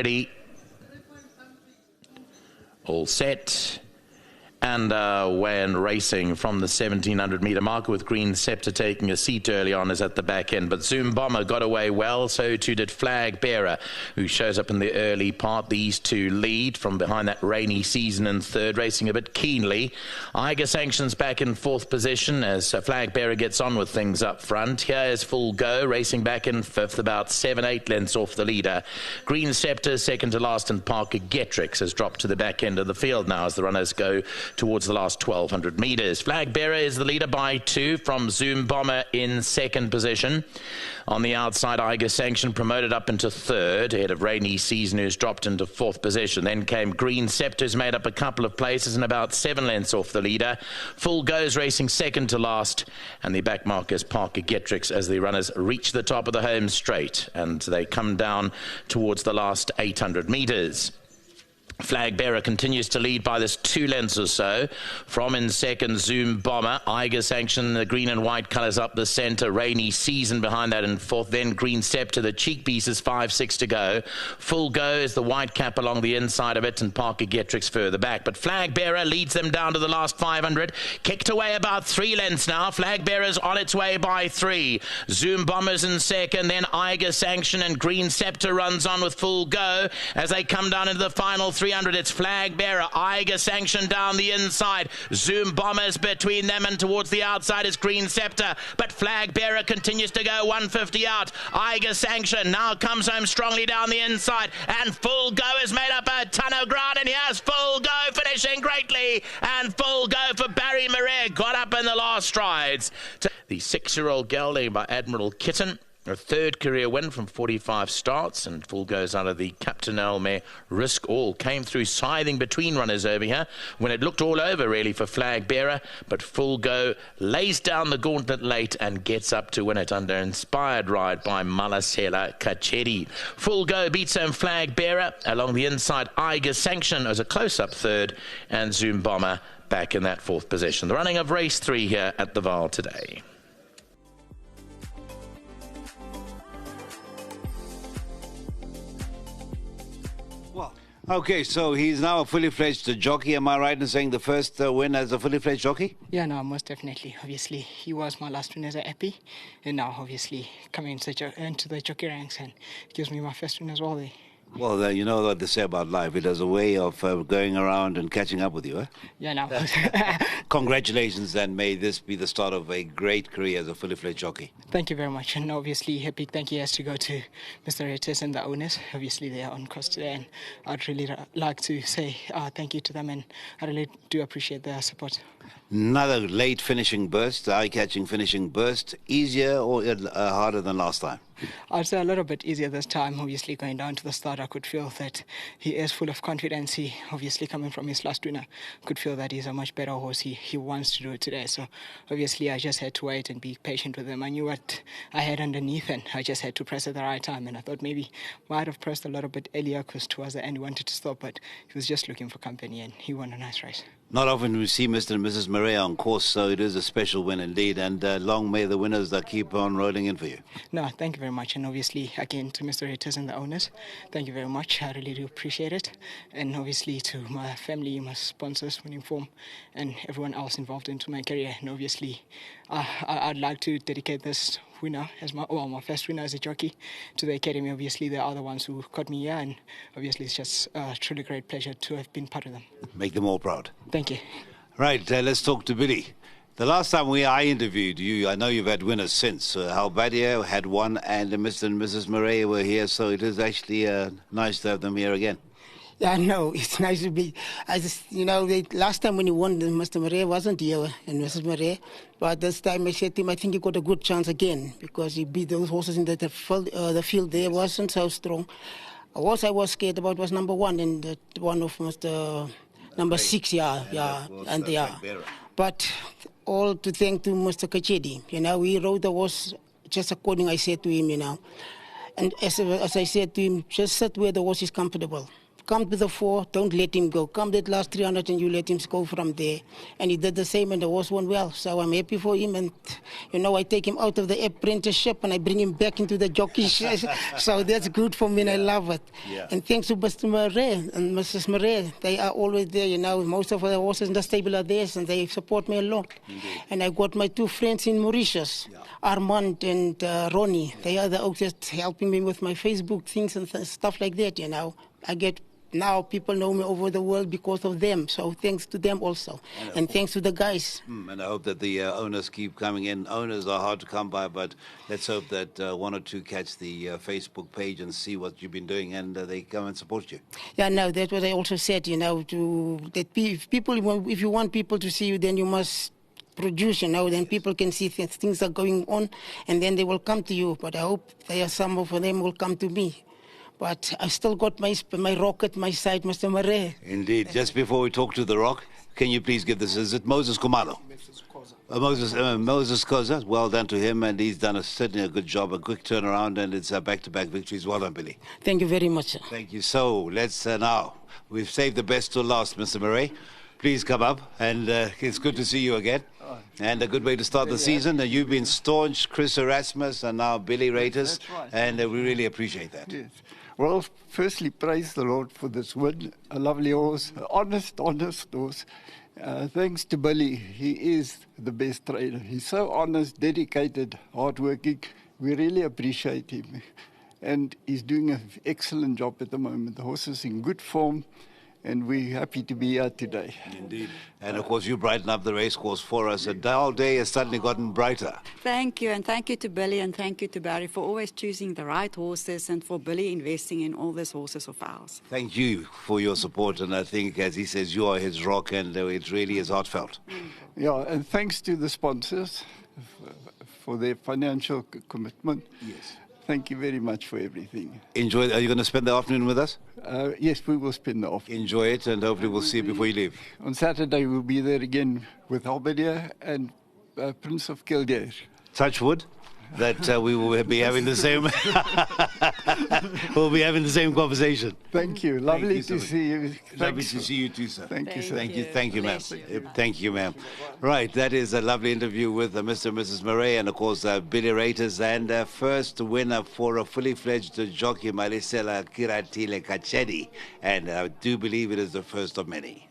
Ready. All set. And when racing from the 1700 metre marker with Green Scepter taking a seat early on is at the back end. But Zoom Bomber got away well, so too did Flag Bearer, who shows up in the early part. These two lead from behind that Rainy Season in third, racing a bit keenly. Eiger Sanctions back in fourth position as Flag Bearer gets on with things up front. Here is Full Go, racing back in fifth, about 7-8 lengths off the leader. Green Scepter second to last, and Parker Getrix has dropped to the back end of the field now as the runners go towards the last 1200 metres. Flag Bearer is the leader by 2 from Zoom Bomber in second position. On the outside, Eiger Sanction promoted up into third, ahead of Rainy Season, who's dropped into fourth position. Then came Green Scepter's made up a couple of places and about 7 lengths off the leader. Full Goes racing second to last, and the back marker is Parker Getrix as the runners reach the top of the home straight, and they come down towards the last 800 metres. Flag Bearer continues to lead by this 2 lengths or so. From in second, Zoom Bomber. Eiger Sanction, the green and white colours up the centre. Rainy Season behind that in fourth. Then Green Scepter, the cheek pieces, 5-6 to go. Full Go is the white cap along the inside of it, and Parker Getrix further back. But Flag Bearer leads them down to the last 500. Kicked away about 3 lengths now. Flag Bearer's on its way by 3. Zoom Bomber's in second. Then Eiger Sanction, and Green Scepter runs on with Full Go as they come down into the final 300. It's Flag Bearer, Eiger Sanction down the inside. Zoom Bombers between them, and towards the outside is Green Scepter. But Flag Bearer continues to go 150 out. Eiger Sanction now comes home strongly down the inside, and Full Go has made up a ton of ground, and here's Full Go finishing greatly, and Full Go for Barry Marais got up in the last strides. The 6-year-old gelding by Admiral Kitten. A third career win from 45 starts, and Full Goes out of the Captain Elmer Risk All. Came through scything between runners over here when it looked all over really for Flag Bearer, but Full Go lays down the gauntlet late and gets up to win it under inspired ride by Malasela Kacheri. Full Go beats home Flag Bearer. Along the inside, Eiger Sanction as a close-up third, and Zoom Bomber back in that fourth position. The running of race 3 here at the VAAL today. Okay, so he's now a fully fledged jockey. Am I right in saying the first win as a fully fledged jockey? Yeah, no, most definitely. Obviously, he was my last win as a Epi, and now obviously coming into the jockey ranks, and it gives me my first win as well there. Well, you know what they say about life. It has a way of going around and catching up with you, eh? Yeah, no. Congratulations, and may this be the start of a great career as a fully fledged jockey. Thank you very much, and obviously a big thank you has to go to Mr. Retes and the owners. Obviously, they are on course today, and I'd really like to say thank you to them, and I really do appreciate their support. Another late finishing burst, eye-catching finishing burst. Easier or harder than last time? I'd say a little bit easier this time. Obviously, going down to the start, I could feel that he is full of confidence. He, obviously, coming from his last winner, could feel that he's a much better horse. He wants to do it today. So, obviously, I just had to wait and be patient with him. I knew what I had underneath, and I just had to press at the right time. And I thought maybe I might have pressed a little bit earlier because towards the end he wanted to stop, but he was just looking for company, and he won a nice race. Not often we see Mr. and Mrs. Marais on course, so it is a special win indeed. And long may the winners that keep on rolling in for you. No, thank you very much. And obviously, again, to Mr. Retes and the owners, thank you very much. I really do appreciate it. And obviously to my family, my sponsors, Winning Form, and everyone else involved into my career. And obviously, I'd like to dedicate this winner as my first winner as a jockey to the academy. Obviously, they are the ones who got me here, and obviously it's just a truly great pleasure to have been part of them. Make them all proud. Thank you. Right, let's talk to Billy. The last time I interviewed you, I know you've had winners since. Halbadia had one, and Mr. and Mrs. Marais were here, so it is actually nice to have them here again. Yeah, no, it's nice to be. I just, the last time when he won, Mr. Marais wasn't here and Mrs. Marais. But this time I said to him, I think he got a good chance again because he beat those horses in the field there wasn't so strong. A horse I was scared about was number 1 and the one of Mr. Number 6, yeah. But all to thank to Mr. Kachedi. He rode the horse just according I said to him, And as I said to him, just sit where the horse is comfortable. come to the 4, don't let him go. Come that last 300 and you let him go from there. And he did the same and the horse won well. So I'm happy for him. And, I take him out of the apprenticeship and I bring him back into the jockey. So that's good for me and I love it. Yeah. And thanks to Mr. Murray and Mrs. Murray. They are always there, Most of the horses in the stable are theirs and they support me a lot. Indeed. And I got my 2 friends in Mauritius, Armand and Ronnie. They are just helping me with my Facebook things and stuff like that, I get now people know me over the world because of them. So thanks to them also. And thanks to the guys. And I hope that the owners keep coming in. Owners are hard to come by, but let's hope that 1 or 2 catch the Facebook page and see what you've been doing and they come and support you. Yeah, no, that's what I also said, if you want people to see you, then you must produce, then people can see things are going on and then they will come to you. But I hope some of them will come to me. But I still got my rock at my side, Mr. Murray. Indeed. Just before we talk to the Rock, can you please give this? Is it Moses Kumalo? Moses Koza. Well done to him, and he's done certainly a good job, a quick turnaround, and it's back-to-back victories. Well done, Billy. Thank you very much, sir. Thank you. So let's now, we've saved the best till last, Mr. Murray. Please come up, and it's good to see you again. And a good way to start the season. You've been staunch, Chris Erasmus, and now Billy Raiters, and we really appreciate that. Yes. Well, firstly, praise the Lord for this win. A lovely horse, honest horse. Thanks to Billy, he is the best trainer. He's so honest, dedicated, hardworking. We really appreciate him. And he's doing an excellent job at the moment. The horse is in good form. And we're happy to be here today. Indeed. And of course, you brighten up the race course for us. A dull day has suddenly gotten brighter. Thank you, and thank you to Billy, and thank you to Barry for always choosing the right horses and for Billy investing in all these horses of ours. Thank you for your support, and I think, as he says, you are his rock, and it really is heartfelt. Yeah, and thanks to the sponsors for their financial commitment. Yes. Thank you very much for everything. Enjoy. Are you going to spend the afternoon with us? Yes, we will spend the afternoon. Enjoy it, and hopefully we'll see you before you leave. On Saturday, we'll be there again with Albania and Prince of Kildare. Touch wood that we will be having the same. We'll be having the same conversation. Thank you. Lovely to see you. Lovely to see you too, sir. Thank you, sir. Thank you, ma'am. Thank you, ma'am. Right, that is a lovely interview with Mr. and Mrs. Murray, and of course Billy Raiters, and first winner for a fully fledged jockey, Malisela Kiratile Kachedi, and I do believe it is the first of many.